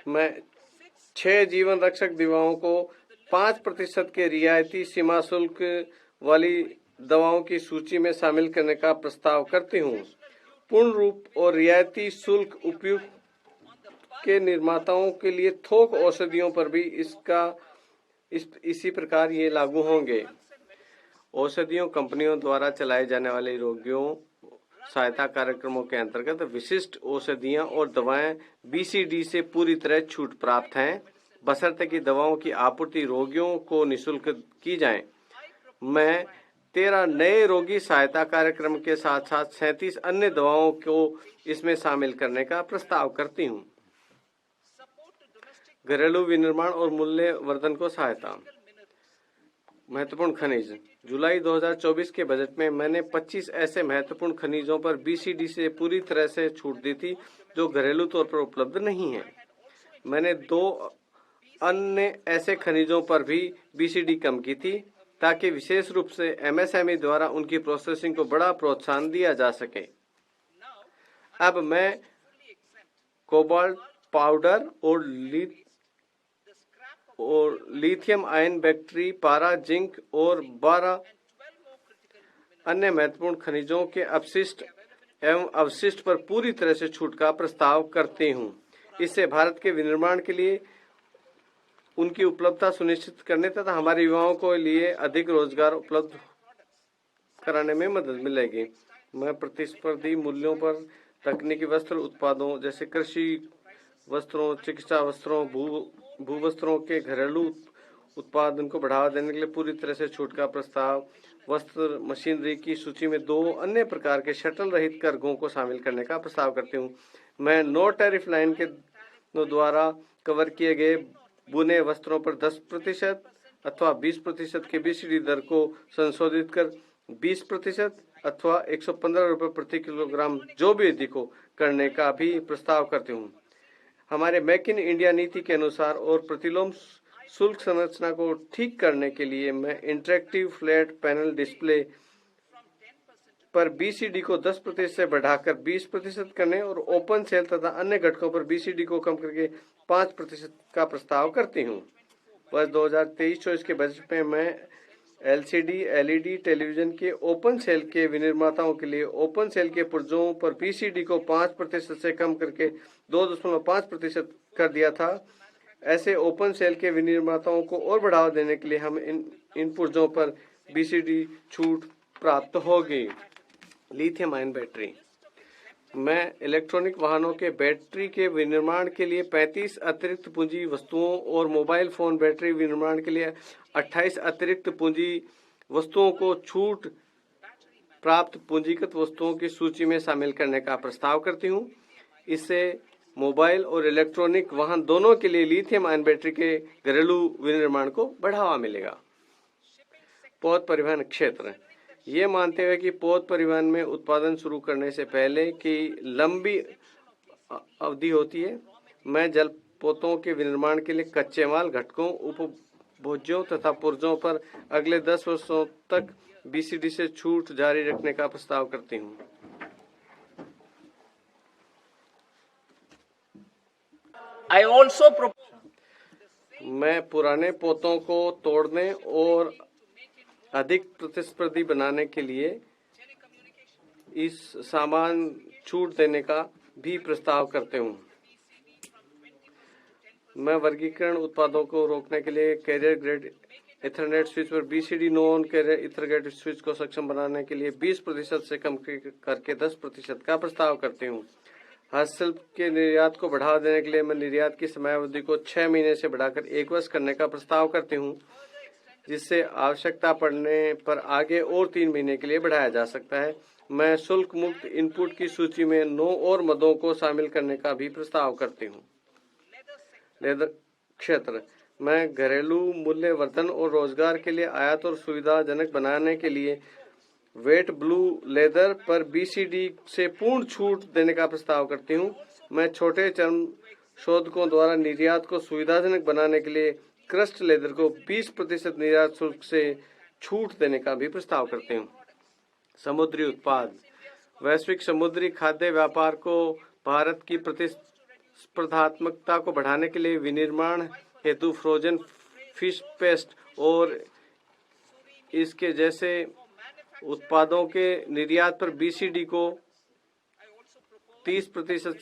मैं 6 जीवन रक्षक दवाओं को 5% के रियायती सीमा शुल्क वाली दवाओं की सूची में शामिल करने का प्रस्ताव करती हूँ। पूर्ण रूप और रियायती शुल्क उपयुक्त के निर्माताओं के लिए थोक औषधियों पर भी इसी प्रकार ये लागू होंगे। औषधियों कंपनियों द्वारा चलाए जाने वाले रोगियों सहायता कार्यक्रमों के अंतर्गत विशिष्ट औषधियां और दवाएं बीसीडी से पूरी तरह छूट प्राप्त हैं, बशर्ते कि दवाओं की आपूर्ति रोगियों को निःशुल्क की जाए। मैं 13 नए रोगी सहायता कार्यक्रम के साथ साथ 37 अन्य दवाओं को इसमें शामिल करने का प्रस्ताव करती हूँ। घरेलू विनिर्माण और मूल्य वर्धन को सहायता। महत्वपूर्ण खनिज। जुलाई 2024 के बजट में मैंने 25 ऐसे महत्वपूर्ण खनिजों पर बीसीडी से पूरी तरह से छूट दी थी जो घरेलू तौर पर उपलब्ध नहीं है। मैंने 2 अन्य ऐसे खनिजों पर भी बीसीडी कम की थी ताकि विशेष रूप से एमएसएमई द्वारा उनकी प्रोसेसिंग को बड़ा प्रोत्साहन दिया जा सके। अब मैं कोबाल्ट पाउडर और लिथियम आयन बैटरी, पारा, जिंक और 12 अन्य महत्वपूर्ण खनिजों के अपशिष्ट एवं अवशिष्ट पर पूरी तरह से छूट का प्रस्ताव करती हूँ। इससे भारत के विनिर्माण के लिए उनकी उपलब्धता सुनिश्चित करने तथा हमारे युवाओं को लिए अधिक रोजगार उपलब्ध कराने में मदद मिलेगी। मैं प्रतिस्पर्धी मूल्यों पर तकनीकी वस्त्र उत्पादों जैसे कृषि वस्त्रों, चिकित्सा वस्त्रों, भू वस्त्रों के घरेलू उत्पादन को बढ़ावा देने के लिए पूरी तरह से छूट का प्रस्ताव। वस्त्र मशीनरी की सूची में 2 अन्य प्रकार के शटल रहित करघों को शामिल करने का प्रस्ताव करती हूँ। मैं नो टैरिफ लाइन के द्वारा कवर किए गए बुने वस्त्रों पर 10% अथवा 20% के बीसीडी दर को संशोधित कर 20% अथवा 115 रुपये प्रति किलोग्राम जो भी अधिक हो करने का भी प्रस्ताव करती हूँ। हमारे मेक इन इंडिया नीति के अनुसार और प्रतिलोम शुल्क संरचना को ठीक करने के लिए मैं इंटरेक्टिव फ्लैट पैनल डिस्प्ले पर बीसीडी को 10% से बढ़ाकर 20% करने और ओपन सेल तथा अन्य घटकों पर बीसीडी को कम करके 5% का प्रस्ताव करती हूँ। वर्ष 2023-24 के बजट में मैं एलसीडी एलईडी टेलीविजन के ओपन सेल के विनिर्माताओं के लिए ओपन सेल के पुर्जों पर बीसीडी को 5% से कम करके 2.5% कर दिया था। ऐसे ओपन सेल के विनिर्माताओं को और बढ़ावा देने के लिए हम इन पुर्जों पर बीसीडी छूट प्राप्त होगी। Lithium ion battery. मैं इलेक्ट्रॉनिक वाहनों के बैटरी के विनिर्माण के लिए 35 अतिरिक्त पूंजी वस्तुओं और मोबाइल फोन बैटरी विनिर्माण के लिए 28 अतिरिक्त पूंजी वस्तुओं को छूट प्राप्त पूंजीगत वस्तुओं की सूची में शामिल करने का प्रस्ताव करती हूँ। इससे मोबाइल और इलेक्ट्रॉनिक वाहन दोनों के लिए लिथियम आयन बैटरी के घरेलू विनिर्माण को बढ़ावा मिलेगा। पौध परिवहन क्षेत्र। ये मानते हुए कि पौध परिवहन में उत्पादन शुरू करने से पहले की लंबी अवधि होती है, मैं जलपोतों के विनिर्माण के लिए कच्चे माल, घटकों, उपभोज्यों तथा पुर्जों पर अगले 10 वर्षों तक बीसीडी से छूट जारी रखने का प्रस्ताव करती हूँ। मैं पुराने पोतों को तोड़ने और अधिक प्रतिस्पर्धी बनाने के लिए इस सामान छूट देने का भी प्रस्ताव करते हूँ। मैं वर्गीकरण उत्पादों को रोकने के लिए कैरियर ग्रेड इथरनेट स्विच पर BCD non carrier ethernet switch को सक्षम बनाने के लिए 20% से कम करके 10% का प्रस्ताव करती हूँ। हस्तशिल्प के निर्यात को बढ़ावा देने के लिए मैं निर्यात की समयावधि को 6 महीने से बढ़ाकर 1 वर्ष करने का प्रस्ताव करती हूँ, जिससे आवश्यकता पड़ने पर आगे और 3 महीने के लिए बढ़ाया जा सकता है। मैं शुल्क मुक्त इनपुट की सूची में 9 और मदों को शामिल करने का भी प्रस्ताव करती हूँ। लेदर क्षेत्र। मैं घरेलू मूल्य वर्धन और रोजगार के लिए आयात और सुविधाजनक बनाने के लिए वेट ब्लू लेदर पर बीसीडी से पूर्ण छूट देने का प्रस्ताव करती हूँ। मैं छोटे चर्म शोधकों द्वारा निर्यात को सुविधाजनक बनाने के लिए क्रस्ट लेदर को 20% निर्यात शुल्क से छूट देने का भी प्रस्ताव करते हूँ। समुद्री उत्पाद। वैश्विक समुद्री खाद्य व्यापार को भारत की स्पर्धात्मकता को बढ़ाने के लिए विनिर्माण हेतु फ्रोजन फिश पेस्ट और इसके जैसे उत्पादों के निर्यात पर BCD को 30%